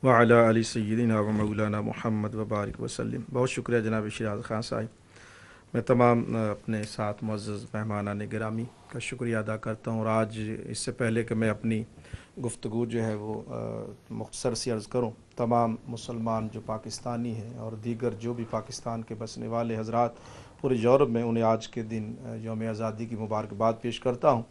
وعلی علی سیدنا و مولانا محمد وبارک وسلم۔ بہت شکریہ جناب شیراز خان صاحب۔ میں تمام اپنے ساتھ معزز مہمانان گرامی کا شکریہ ادا کرتا ہوں، اور آج اس سے پہلے کہ میں اپنی گفتگو جو ہے وہ مختصر سی عرض کروں، تمام مسلمان جو پاکستانی ہیں اور دیگر جو بھی پاکستان کے بسنے والے حضرات پورے یورپ میں، انہیں آج کے دن یوم آزادی کی مبارکباد پیش کرتا ہوں،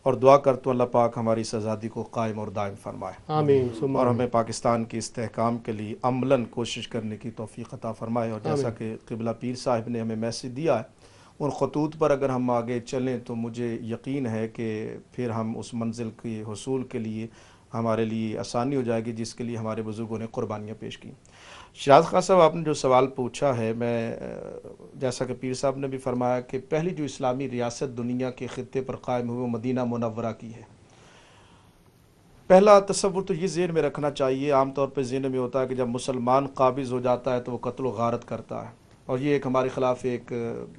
اور دعا کرتا ہوں اللہ پاک ہماری اس آزادی کو قائم اور دائم فرمائے، آمین، اور ہمیں پاکستان کے استحکام کے لیے عملاً کوشش کرنے کی توفیق عطا فرمائے۔ اور جیسا کہ قبلہ پیر صاحب نے ہمیں میسج دیا ہے، ان خطوط پر اگر ہم آگے چلیں تو مجھے یقین ہے کہ پھر ہم اس منزل کے حصول کے لیے ہمارے لیے آسانی ہو جائے گی جس کے لیے ہمارے بزرگوں نے قربانیاں پیش کی۔ شیراز خان صاحب، آپ نے جو سوال پوچھا ہے، میں جیسا کہ پیر صاحب نے بھی فرمایا کہ پہلی جو اسلامی ریاست دنیا کے خطے پر قائم ہوئی وہ مدینہ منورہ کی ہے۔ پہلا تصور تو یہ ذہن میں رکھنا چاہیے، عام طور پہ ذہن میں ہوتا ہے کہ جب مسلمان قابض ہو جاتا ہے تو وہ قتل و غارت کرتا ہے، اور یہ ایک ہمارے خلاف ایک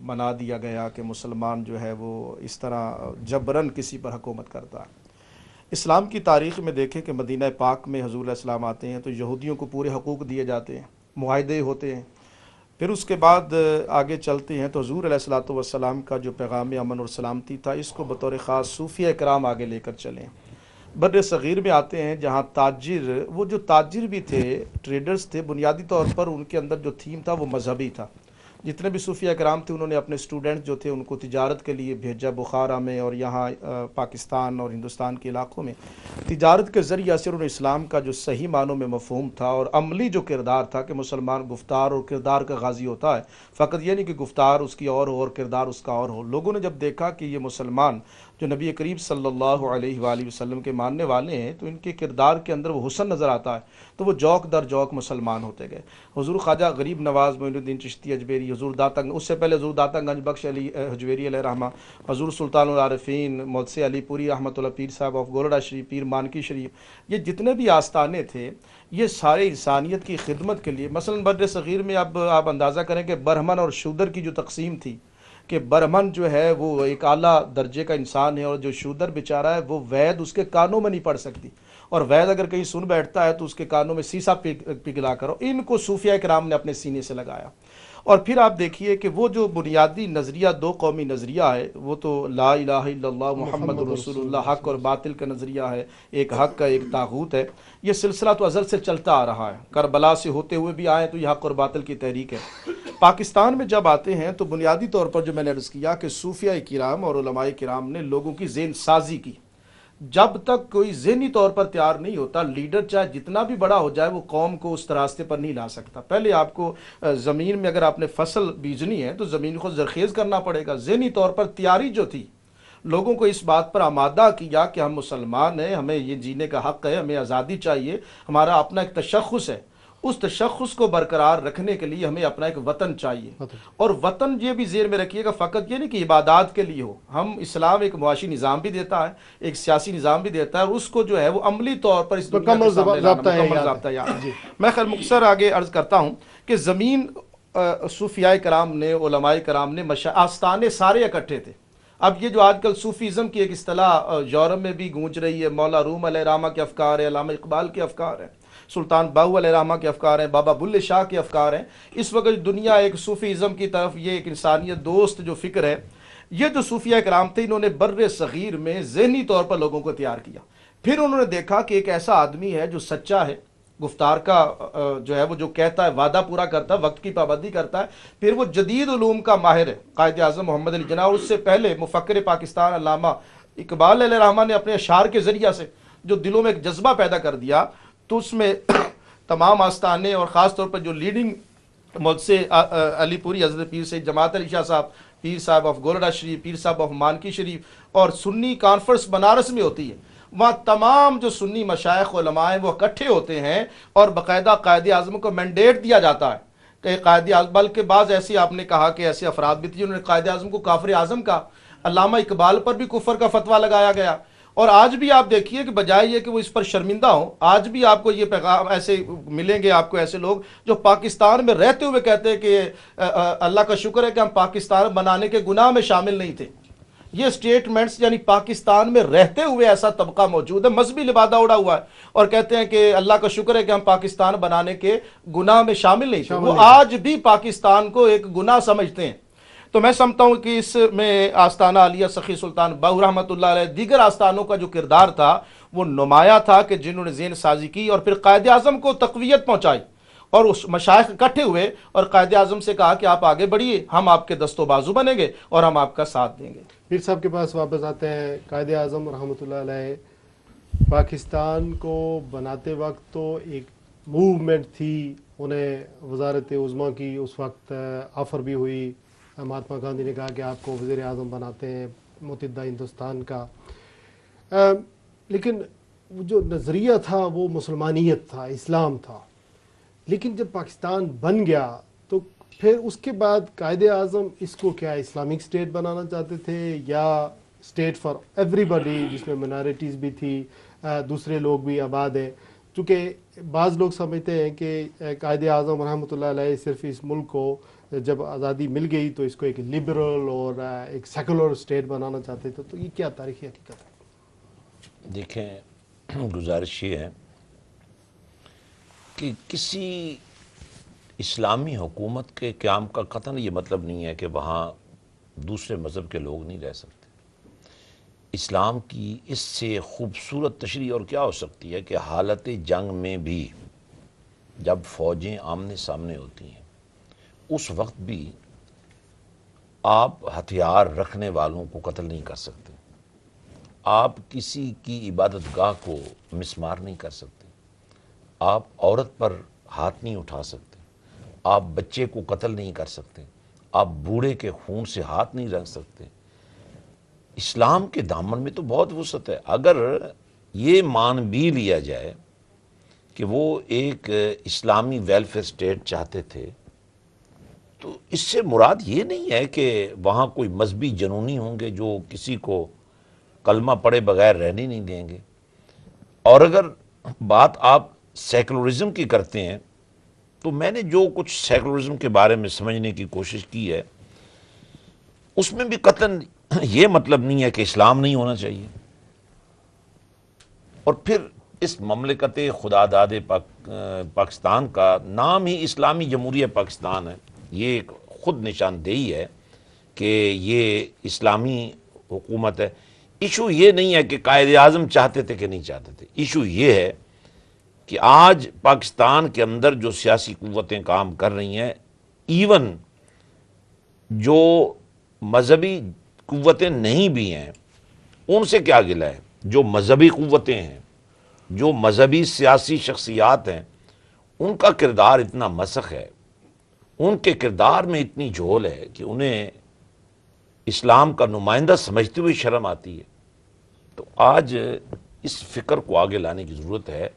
بنا دیا گیا کہ مسلمان جو ہے وہ اس طرح جبراً کسی پر حکومت کرتا ہے۔ اسلام کی تاریخ میں دیکھیں کہ مدینہ پاک میں حضور علیہ السلام آتے ہیں تو یہودیوں کو پورے حقوق دیے جاتے ہیں، معاہدے ہوتے ہیں۔ پھر اس کے بعد آگے چلتے ہیں تو حضور علیہ السلام کا جو پیغام امن اور سلامتی تھا، اس کو بطور خاص صوفیہ کرام آگے لے کر چلیں۔ بر صغیر میں آتے ہیں جہاں تاجر، وہ جو تاجر بھی تھے، ٹریڈرز تھے، بنیادی طور پر ان کے اندر جو تھیم تھا وہ مذہبی تھا۔ جتنے بھی صوفیہ کرام تھے انہوں نے اپنے اسٹوڈنٹ جو تھے ان کو تجارت کے لیے بھیجا، بخارا میں اور یہاں پاکستان اور ہندوستان کے علاقوں میں تجارت کے ذریعہ سے انہوں نے اسلام کا جو صحیح معنوں میں مفہوم تھا اور عملی جو کردار تھا کہ مسلمان گفتار اور کردار کا غازی ہوتا ہے، فقط یہ نہیں کہ گفتار اس کی اور ہو اور کردار اس کا اور ہو۔ لوگوں نے جب دیکھا کہ یہ مسلمان جو نبی کریم صلی اللہ علیہ وآلہ وسلم کے ماننے والے ہیں تو ان کے کردار کے اندر وہ حسن نظر آتا ہے، تو وہ جوک در جوک مسلمان ہوتے گئے۔ حضور خواجہ غریب نواز معین الدین چشتی اجمیری، حضور داتا، اس سے پہلے حضور داتا گنج بخش علی حجویری علیہ رحمہ، حضور سلطان العارفین محدث علی پوری رحمۃ اللہ، پیر صاحب آف گولڈا شریف، پیر مانکی شریف، یہ جتنے بھی آستانے تھے یہ سارے انسانیت کی خدمت کے لیے، مثلا بر صغیر میں اب آپ اندازہ کریں کہ برہمن اور شودر کی جو تقسیم تھی کہ برہمن جو ہے وہ ایک اعلیٰ درجے کا انسان ہے، اور جو شودر بیچارہ ہے وہ وید اس کے کانوں میں نہیں پڑ سکتی، اور وید اگر کہیں سن بیٹھتا ہے تو اس کے کانوں میں سیسا پگھلا کرو۔ ان کو صوفیہ کرام نے اپنے سینے سے لگایا۔ اور پھر آپ دیکھیے کہ وہ جو بنیادی نظریہ دو قومی نظریہ ہے وہ تو لا الہ الا اللہ محمد رسول اللہ، حق اور باطل کا نظریہ ہے، ایک حق کا ایک طاغوت ہے۔ یہ سلسلہ تو ازل سے چلتا آ رہا ہے، کربلا سے ہوتے ہوئے بھی آئے تو یہ حق اور باطل کی تحریک ہے۔ پاکستان میں جب آتے ہیں تو بنیادی طور پر جو میں نے عرض کیا کہ صوفیہ کرام اور علماء کرام نے لوگوں کی ذہن سازی کی۔ جب تک کوئی ذہنی طور پر تیار نہیں ہوتا، لیڈر چاہے جتنا بھی بڑا ہو جائے وہ قوم کو اس راستے پر نہیں لا سکتا۔ پہلے آپ کو زمین میں اگر آپ نے فصل بیجنی ہے تو زمین کو زرخیز کرنا پڑے گا۔ ذہنی طور پر تیاری جو تھی، لوگوں کو اس بات پر آمادہ کیا کہ ہم مسلمان ہیں، ہمیں یہ جینے کا حق ہے، ہمیں آزادی چاہیے، ہمارا اپنا ایک تشخص ہے، اس تشخص کو برقرار رکھنے کے لیے ہمیں اپنا ایک وطن چاہیے۔ اور وطن یہ بھی ذہن میں رکھیے گا فقط یہ نہیں کہ عبادات کے لیے ہو، ہم اسلام ایک معاشی نظام بھی دیتا ہے، ایک سیاسی نظام بھی دیتا ہے، اور اس کو جو ہے وہ عملی طور پر اس دنیا کے سامنے لانا مکمل ضابطہ ہے۔ میں خیر مختصر آگے عرض کرتا ہوں کہ زمین صوفیاء کرام نے، علماء کرام نے، آستانے سارے اکٹھے تھے۔ اب یہ جو آج کل صوفیزم کی ایک اصطلاح یورپ میں بھی گونج رہی ہے، مولا روم علیہ رحمہ کے افکار ہیں، علامہ اقبال کے افکار ہیں، سلطان باہو علیہ رحمہ کے افکار ہیں، بابا بلے شاہ کے افکار ہیں۔ اس وقت دنیا ایک صوفیزم کی طرف، یہ ایک انسانیت دوست جو فکر ہے، یہ جو صوفیہ کرام تھے انہوں نے بر صغیر میں ذہنی طور پر لوگوں کو تیار کیا۔ پھر انہوں نے دیکھا کہ ایک ایسا آدمی ہے جو سچا ہے، گفتار کا جو ہے وہ جو کہتا ہے وعدہ پورا کرتا ہے، وقت کی پابندی کرتا ہے، پھر وہ جدید علوم کا ماہر ہے، قائد اعظم محمد علی جناح۔ اس سے پہلے مفکر پاکستان علامہ اقبال علیہ رحمہ نے اپنے اشعار کے ذریعہ سے جو دلوں میں ایک جذبہ پیدا کر دیا، تو اس میں تمام آستانے اور خاص طور پر جو لیڈنگ محدث علی پوری حضرت پیر سید جماعت علی شاہ صاحب، پیر صاحب آف گولڈا شریف، پیر صاحب آف مانکی شریف، اور سنی کانفرنس بنارس میں ہوتی ہے، وہاں تمام جو سنی مشائخ علماء ہیں وہ اکٹھے ہوتے ہیں، اور باقاعدہ قائد اعظم کو مینڈیٹ دیا جاتا ہے کہ قائد اعظم، بلکہ بعض ایسی آپ نے کہا کہ ایسے افراد بھی تھے جنہوں نے قائد اعظم کو کافر اعظم کہا، علامہ اقبال پر بھی کفر کا فتویٰ لگایا گیا۔ اور آج بھی آپ دیکھیے کہ بجائے یہ کہ وہ اس پر شرمندہ ہوں، آج بھی آپ کو یہ پیغام ایسے ملیں گے، آپ کو ایسے لوگ جو پاکستان میں رہتے ہوئے کہتے ہیں کہ اللہ کا شکر ہے کہ ہم پاکستان بنانے کے گناہ میں شامل نہیں تھے، یہ سٹیٹمنٹس یعنی پاکستان میں رہتے ہوئے ایسا طبقہ موجود ہے، مذہبی لبادہ اڑا ہوا ہے، اور کہتے ہیں کہ اللہ کا شکر ہے کہ ہم پاکستان بنانے کے گناہ میں شامل نہیں تھے، وہ آج بھی پاکستان کو ایک گناہ سمجھتے ہیں۔ تو میں سمجھتا ہوں کہ اس میں آستانہ عالیہ سخی سلطان بہو رحمۃ اللہ علیہ دیگر آستانوں کا جو کردار تھا وہ نمایاں تھا، کہ جنہوں نے ذہن سازی کی اور پھر قائد اعظم کو تقویت پہنچائی، اور اس مشائخ اکٹھے ہوئے اور قائد اعظم سے کہا کہ آپ آگے بڑھیے، ہم آپ کے دست و بازو بنیں گے اور ہم آپ کا ساتھ دیں گے۔ پیر صاحب کے پاس واپس آتے ہیں۔ قائد اعظم رحمۃ اللہ علیہ پاکستان کو بناتے وقت تو ایک موومنٹ تھی، انہیں وزارت عظمیٰ کی اس وقت آفر بھی ہوئی، مہاتما گاندھی نے کہا کہ آپ کو وزیر اعظم بناتے ہیں متحدہ ہندوستان کا، لیکن جو نظریہ تھا وہ مسلمانیت تھا، اسلام تھا۔ لیکن جب پاکستان بن گیا تو پھر اس کے بعد قائد اعظم اس کو کیا اسلامک اسٹیٹ بنانا چاہتے تھے یا اسٹیٹ فار ایوری بڈی، جس میں منارٹیز بھی تھی، دوسرے لوگ بھی آباد ہیں؟ چونکہ بعض لوگ سمجھتے ہیں کہ قائد اعظم رحمۃ اللہ علیہ صرف اس ملک کو جب آزادی مل گئی تو اس کو ایک لبرل اور ایک سیکولر اسٹیٹ بنانا چاہتے تھے، تو یہ کیا تاریخی حقیقت ہے؟ دیکھیں، گزارش یہ ہے کہ کسی اسلامی حکومت کے قیام کا قطعاً یہ مطلب نہیں ہے کہ وہاں دوسرے مذہب کے لوگ نہیں رہ سکتے۔ اسلام کی اس سے خوبصورت تشریح اور کیا ہو سکتی ہے کہ حالت جنگ میں بھی جب فوجیں آمنے سامنے ہوتی ہیں اس وقت بھی آپ ہتھیار رکھنے والوں کو قتل نہیں کر سکتے، آپ کسی کی عبادت گاہ کو مسمار نہیں کر سکتے، آپ عورت پر ہاتھ نہیں اٹھا سکتے، آپ بچے کو قتل نہیں کر سکتے، آپ بوڑھے کے خون سے ہاتھ نہیں رکھ سکتے۔ اسلام کے دامن میں تو بہت وسعت ہے۔ اگر یہ مان بھی لیا جائے کہ وہ ایک اسلامی ویلفیئر اسٹیٹ چاہتے تھے تو اس سے مراد یہ نہیں ہے کہ وہاں کوئی مذہبی جنونی ہوں گے جو کسی کو کلمہ پڑھے بغیر رہنے نہیں دیں گے۔ اور اگر بات آپ سیکولرزم کی کرتے ہیں تو میں نے جو کچھ سیکولرزم کے بارے میں سمجھنے کی کوشش کی ہے اس میں بھی قطعاً یہ مطلب نہیں ہے کہ اسلام نہیں ہونا چاہیے، اور پھر اس مملکت خدا داد پاکستان کا نام ہی اسلامی جمہوریہ پاکستان ہے، یہ ایک خود نشاندہی ہے کہ یہ اسلامی حکومت ہے۔ ایشو یہ نہیں ہے کہ قائد اعظم چاہتے تھے کہ نہیں چاہتے تھے، ایشو یہ ہے کہ آج پاکستان کے اندر جو سیاسی قوتیں کام کر رہی ہیں، ایون جو مذہبی قوتیں نہیں بھی ہیں ان سے کیا گلہ ہے، جو مذہبی قوتیں ہیں، جو مذہبی سیاسی شخصیات ہیں، ان کا کردار اتنا مسخ ہے، ان کے کردار میں اتنی جھول ہے کہ انہیں اسلام کا نمائندہ سمجھتے ہوئے شرم آتی ہے۔ تو آج اس فکر کو آگے لانے کی ضرورت ہے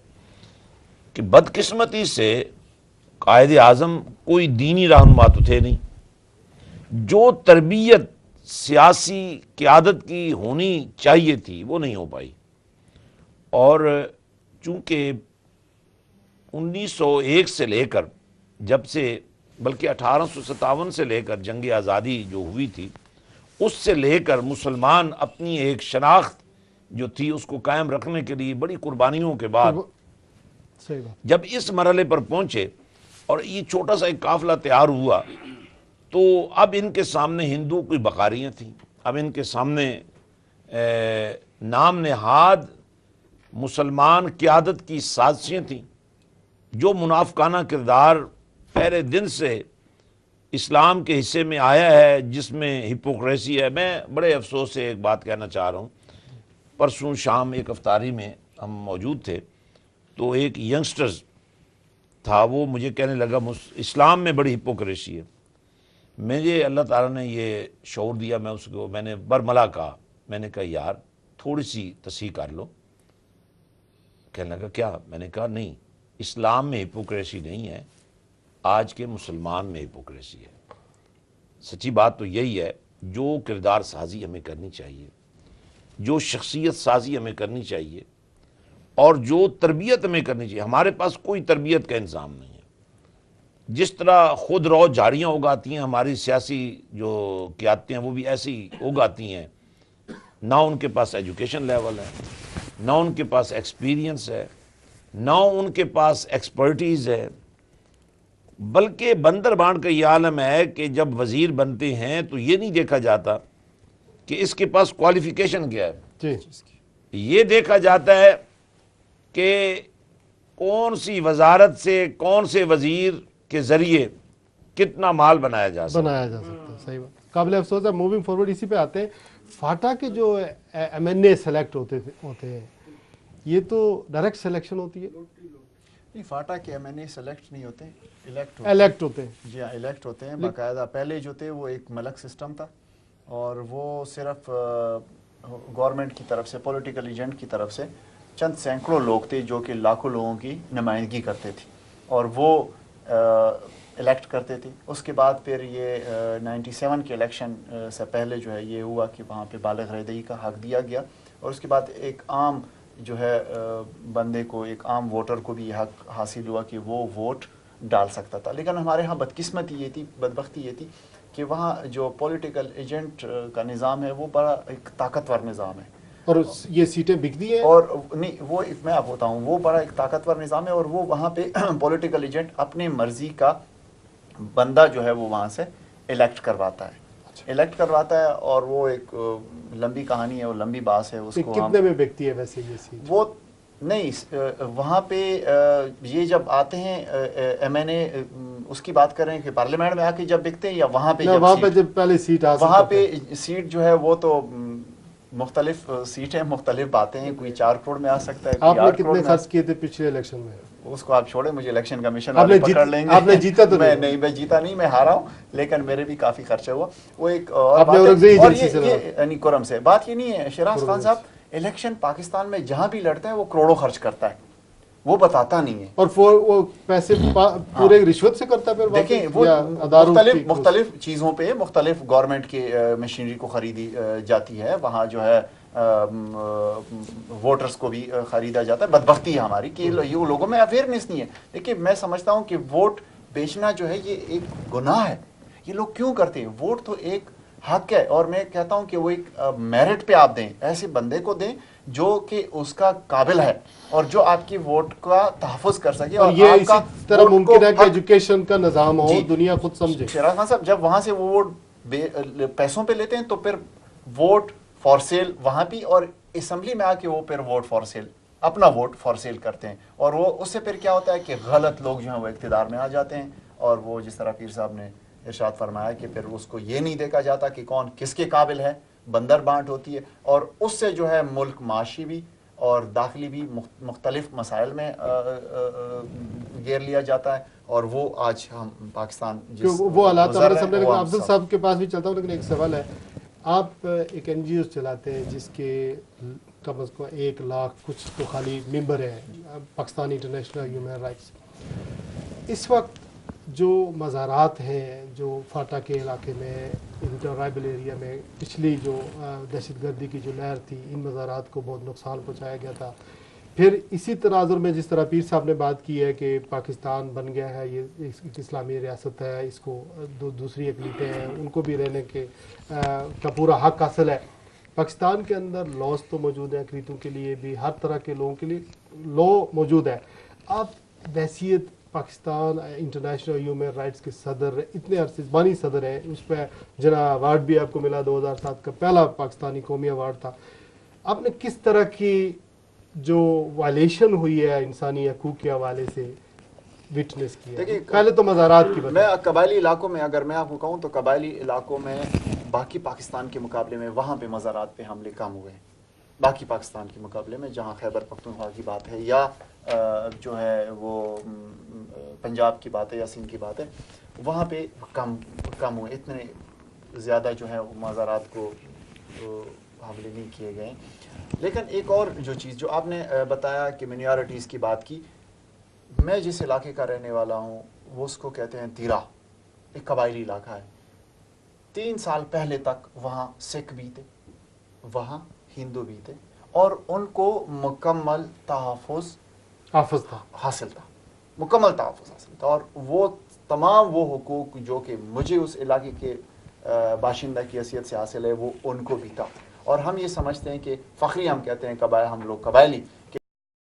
کہ بدقسمتی سے قائد اعظم کوئی دینی رہنما تو تھے نہیں، جو تربیت سیاسی قیادت کی ہونی چاہیے تھی وہ نہیں ہو پائی، اور چونکہ 1901 سے لے کر جب سے بلکہ 1857 سے لے کر جنگ آزادی جو ہوئی تھی اس سے لے کر مسلمان اپنی ایک شناخت جو تھی اس کو قائم رکھنے کے لیے بڑی قربانیوں کے بعد جب اس مرحلے پر پہنچے اور یہ چھوٹا سا ایک قافلہ تیار ہوا تو اب ان کے سامنے ہندو کی بقاریاں تھیں، اب ان کے سامنے نام نہاد مسلمان قیادت کی سازشیں تھیں، جو منافقانہ کردار پہلے دن سے اسلام کے حصے میں آیا ہے، جس میں ہپوکریسی ہے۔ میں بڑے افسوس سے ایک بات کہنا چاہ رہا ہوں، پرسوں شام ایک افطاری میں ہم موجود تھے تو ایک ینگسٹرز تھا، وہ مجھے کہنے لگا اسلام میں بڑی ہپوکریسی ہے۔ مجھے اللہ تعالیٰ نے یہ شعور دیا، میں نے برملا کہا، میں نے کہا یار تھوڑی سی تصحیح کر لو۔ کہنے لگا کیا؟ میں نے کہا نہیں، اسلام میں ہپوکریسی نہیں ہے، آج کے مسلمان میں ہپوکریسی ہے۔ سچی بات تو یہی ہے، جو کردار سازی ہمیں کرنی چاہیے، جو شخصیت سازی ہمیں کرنی چاہیے، اور جو تربیت ہمیں کرنی چاہیے، ہمارے پاس کوئی تربیت کا انظام نہیں ہے۔ جس طرح خود رو جھاڑیاں اگاتی ہیں ہماری سیاسی جو قیادتیں ہیں وہ بھی ایسی اگاتی ہیں نہ ان کے پاس ایجوکیشن لیول ہے، نہ ان کے پاس ایکسپیرینس ہے، نہ ان کے پاس ایکسپرٹیز ہے، بلکہ بندر بانٹ کا یہ عالم ہے کہ جب وزیر بنتے ہیں تو یہ نہیں دیکھا جاتا کہ اس کے پاس کوالیفیکیشن کیا ہے، جی یہ دیکھا جاتا ہے کہ کون سی وزارت سے کون سے وزیر کے ذریعے کتنا مال بنایا جا سکتا بنایا جا سکتا ہے. صحیح بات، قابل افسوس ہے. موونگ فارورڈ اسی پہ آتے ہیں. فاٹا کے جو ایم این اے سلیکٹ ہوتے ہیں یہ تو ڈائریکٹ سلیکشن ہوتی ہے؟ نہیں، فاٹا کے ایم این اے سلیکٹ نہیں ہوتے، الیکٹ ہوتے ہیں. جی ہاں، الیکٹ ہوتے ہیں باقاعدہ. پہلے جو تھے وہ ایک ملک سسٹم تھا اور وہ صرف گورنمنٹ کی طرف سے، پولیٹیکل ایجنٹ کی طرف سے چند سینکڑوں لوگ تھے جو کہ لاکھوں لوگوں کی نمائندگی کرتے تھے اور وہ الیکٹ کرتے تھے. اس کے بعد پھر یہ 97 کے الیکشن سے پہلے جو ہے یہ ہوا کہ وہاں پہ بالغ رہدہی کا حق دیا گیا اور اس کے بعد ایک عام جو ہے بندے کو، ایک عام ووٹر کو بھی یہ حق حاصل ہوا کہ وہ ووٹ ڈال سکتا تھا. لیکن ہمارے ہاں بدقسمتی یہ تھی، بدبختی یہ تھی کہ وہاں جو پولیٹیکل ایجنٹ کا نظام ہے وہ بڑا ایک طاقتور نظام ہے اور یہ سیٹیں بکتی ہیں. اور نہیں، وہ میں آپ ہوتا ہوں، وہ بڑا ایک طاقتور نظام ہے اور وہ وہاں پہ پولیٹیکل ایجنٹ اپنے مرضی کا بندہ جو ہے وہ وہاں سے الیکٹ کرواتا ہے اور وہ ایک لمبی کہانی ہے، وہ لمبی باس ہے. اس کو کتنے میں بکتی ہے ویسے یہ سیٹ؟ وہ نہیں، وہاں پہ یہ جب آتے ہیں ایم این اے، اس کی بات کریں کہ پارلیمنٹ میں آ کے جب بکتے ہیں یا وہاں پہ جب پہلے سیٹ وہاں پہ سیٹ جو ہے وہ تو مختلف سیٹیں، مختلف باتیں ہیں. کوئی 4 کروڑ میں آ سکتا ہے. آپ نے کتنے خرچ کیے تھے پچھلے الیکشن میں؟ اس کو آپ چھوڑیں، مجھے الیکشن کمیشن والے پکڑ لیں گے. آپ نے جیتا تو نہیں، میں جیتا نہیں، میں ہارا ہوں، لیکن میرے بھی کافی خرچہ ہوا. وہ ایک یعنی کرم سے بات یہ نہیں ہے. شہراز خان صاحب الیکشن پاکستان میں جہاں بھی لڑتے ہیں وہ کروڑوں خرچ کرتا ہے، وہ بتاتا نہیں ہے. اور وہ پیسے پورے رشوت سے کرتا ہے. دیکھیں، وہ مختلف چیزوں پہ مختلف گورنمنٹ کی مشینری کو خریدی جاتی ہے، وہاں جو ہے ووٹرز کو بھی خریدا جاتا ہے. بدبختی ہے ہماری کہ یہ لوگوں میں اویئرنیس نہیں ہے. لیکن میں سمجھتا ہوں کہ ووٹ بیچنا جو ہے یہ ایک گناہ ہے. یہ لوگ کیوں کرتے ہیں؟ ووٹ تو ایک حق ہے اور میں کہتا ہوں کہ وہ ایک میرٹ پہ آپ دیں، ایسے بندے کو دیں جو کہ اس کا قابل ہے اور جو آپ کی ووٹ کا تحفظ کر سکے. اور یہ اسی طرح ممکن ہے کہ ایجوکیشن کا نظام ہو، دنیا خود سمجھے. شہراز خان صاحب جب وہاں سے وہ ووٹ پیسوں پہ لیتے ہیں تو پھر ووٹ فار سیل وہاں بھی، اور اسمبلی میں آ کے وہ پھر ووٹ فار سیل، اپنا ووٹ فار سیل کرتے ہیں. اور وہ اس سے پھر کیا ہوتا ہے کہ غلط لوگ جو ہیں وہ اقتدار میں آ جاتے ہیں اور وہ جس طرح پیر صاحب نے ارشاد فرمایا کہ پھر اس کو یہ نہیں دیکھا جاتا کہ کون کس کے قابل ہے، بندر بانٹ ہوتی ہے اور اس سے جو ہے ملک معاشی بھی اور داخلی بھی مختلف مسائل میں گیر لیا جاتا ہے. اور وہ آج ہم پاکستان وہ حالات ہمارے سامنے. لیکن افضل صاحب کے پاس بھی چلتا ہوں، لیکن ایک سوال ہے. آپ ایک این جی او چلاتے ہیں جس کے کم از کم 1 لاکھ کچھ تو خالی ممبر ہیں، پاکستان انٹرنیشنل ہیومن رائٹس. اس وقت جو مزارات ہیں جو فاٹا کے علاقے میں، انٹرائبل ایریا میں پچھلی جو دہشت گردی کی جو لہر تھی، ان مزارات کو بہت نقصان پہنچایا گیا تھا. پھر اسی تناظر میں جس طرح پیر صاحب نے بات کی ہے کہ پاکستان بن گیا ہے، یہ ایک اسلامی ریاست ہے، اس کو دوسری اقلیتیں ہیں ان کو بھی رہنے کا پورا حق حاصل ہے. پاکستان کے اندر لاس تو موجود ہیں اقلیتوں کے لیے بھی، ہر طرح کے لوگوں کے لیے لا موجود ہے. آپ بحیثیت پاکستان انٹرنیشنل ہیومن رائٹس کے صدر، اتنے عرصے بانی صدر ہیں، اس پہ جنا ایوارڈ بھی آپ کو ملا، 2007 کا پہلا پاکستانی قومی ایوارڈ تھا. آپ نے کس طرح کی جو وائلیشن ہوئی ہے انسانی حقوق کے حوالے سے وٹنس کیا؟ پہلے تو مزارات کی میں قبائلی علاقوں میں، اگر میں آپ کو کہوں تو قبائلی علاقوں میں باقی پاکستان کے مقابلے میں وہاں پہ مزارات پہ حملے کم ہوئے ہیں باقی پاکستان کے مقابلے میں. جہاں خیبر پختونخوا کی بات ہے یا جو ہے وہ پنجاب کی بات ہے یا سندھ کی بات ہے، وہاں پہ کم ہوئے. اتنے زیادہ جو ہے مزارات کو حملے نہیں کیے گئے. لیکن ایک اور جو چیز جو آپ نے بتایا کہ مینارٹیز کی بات کی، میں جس علاقے کا رہنے والا ہوں وہ اس کو کہتے ہیں تیرا، ایک قبائلی علاقہ ہے. 3 سال پہلے تک وہاں سکھ بھی تھے، وہاں ہندو بھی تھے اور ان کو مکمل تحفظ حاصل تھا، مکمل تحفظ حاصل تھا. اور وہ تمام وہ حقوق جو کہ مجھے اس علاقے کے باشندہ کی حیثیت سے حاصل ہے وہ ان کو بھی تھا. اور ہم یہ سمجھتے ہیں کہ فخری ہم کہتے ہیں قبائل، ہم لوگ قبائلی